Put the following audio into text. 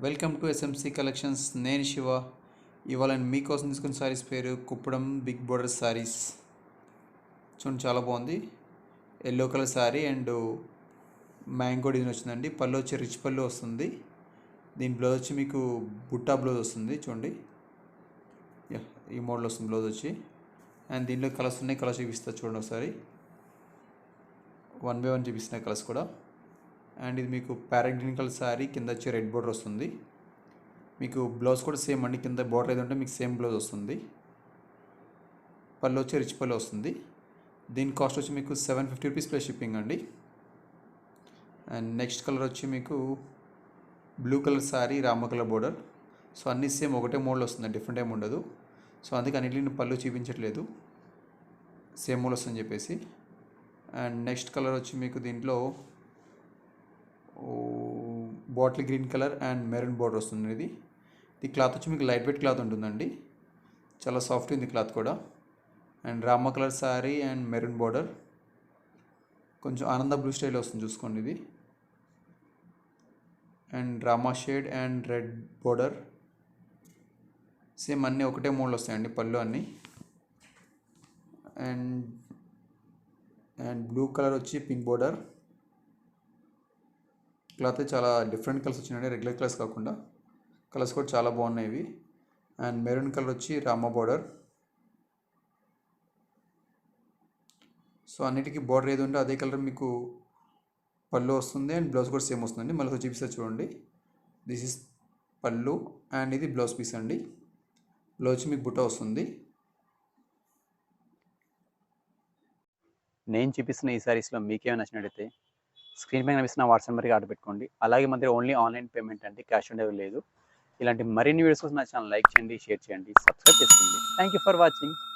Welcome to SMC collections. నేను శివ. ఇవాళ నేను మీకోసం తీసుకున్న శారీస్ పేరు కుప్పడం బిగ్ బోర్డర్ శారీస్. చూడండి, చాలా బాగుంది. Yellow colour sari and mango design వచ్చిందండి. పళ్ళు వచ్చి రిచ్ పళ్ళు వస్తుంది. దీని బ్లౌజ్ వచ్చి మీకు బుట్టా బ్లౌజ్ వస్తుంది. చూడండి, ఈ మోడల్ వస్తుంది బ్లౌజ్ వచ్చి. అండ్ దీనిలో కలర్స్ ఉన్నాయి, కలర్స్ చూపిస్తా చూడండి ఒకసారి. 1 by 1 చూపిస్తున్నాయి కలర్స్ కూడా. అండ్ ఇది మీకు ప్యారెట్ గ్రీన్ కలర్ శారీ, కింద వచ్చి రెడ్ బోర్డర్ వస్తుంది. మీకు బ్లౌజ్ కూడా సేమ్ అండి, కింద బోర్డర్ ఏదంటే మీకు సేమ్ బ్లౌజ్ వస్తుంది. పళ్ళు వచ్చి రిచ్ పళ్ళు వస్తుంది. దీని కాస్ట్ వచ్చి మీకు 750 రూపీస్ ప్లస్ షిప్పింగ్ అండి. అండ్ నెక్స్ట్ కలర్ వచ్చి మీకు blue colour sari, Rama colour border. So అన్నీ సేమ్ ఒకటే మోడల్ వస్తుంది, డిఫరెంట్ ఏమి ఉండదు. సో అందుకే అన్నింటిని పళ్ళు చూపించట్లేదు, సేమ్ మోడల్ వస్తుందని చెప్పేసి. అండ్ నెక్స్ట్ కలర్ వచ్చి మీకు దీంట్లో bottle green colour and maroon border వస్తుంది. ఇది క్లాత్ వచ్చి మీకు లైట్ వెయిట్ క్లాత్ ఉంటుందండి, చాలా సాఫ్ట్ ఉంది క్లాత్ కూడా. And Rama colour sari and maroon border, కొంచెం ఆనంద బ్లూ స్టైల్ వస్తుంది చూసుకోండి ఇది. And Rama shade and red border, same అన్నీ ఒకటే మోడల్ వస్తాయండి పళ్ళు అన్నీ. అండ్ బ్లూ కలర్ వచ్చి పింక్ బోర్డర్. క్లాత్ చాలా డిఫరెంట్ కలర్స్ వచ్చినాయండి, రెగ్యులర్ కలర్స్ కాకుండా. కలర్స్ కూడా చాలా బాగున్నాయి ఇవి. అండ్ మెరూన్ కలర్ వచ్చి రామ బోర్డర్. సో అన్నిటికీ బోర్డర్ ఏది ఉంటే అదే కలర్ మీకు పళ్ళు వస్తుంది. అండ్ బ్లౌజ్ కూడా సేమ్ వస్తుందండి. మళ్ళీ చూపిస్తా చూడండి. దిస్ ఇస్ పళ్ళు అండ్ ఇది బ్లౌజ్ పీస్ అండి. బ్లౌజ్ మీకు బుట్ట వస్తుంది. నేను చూపిస్తున్న ఈ సారీస్లో మీకేమైనా నచ్చినట్టయితే స్క్రీన్ పైన కనిపిస్తున్న వాట్సాప్ నెంబర్కి ఆర్డర్ పెట్టుకోండి. అలాగే మధ్య ఓన్లీ ఆన్లైన్ పేమెంట్ అండి, క్యాష్ ఆన్ డెలివరీ లేదు. ఇలాంటి మరిన్ని వీడియోస్ కోసం నా ఛానల్ లైక్ చేయండి, షేర్ చేయండి, సబ్స్క్రైబ్ చేసుకోండి. Thank you for watching.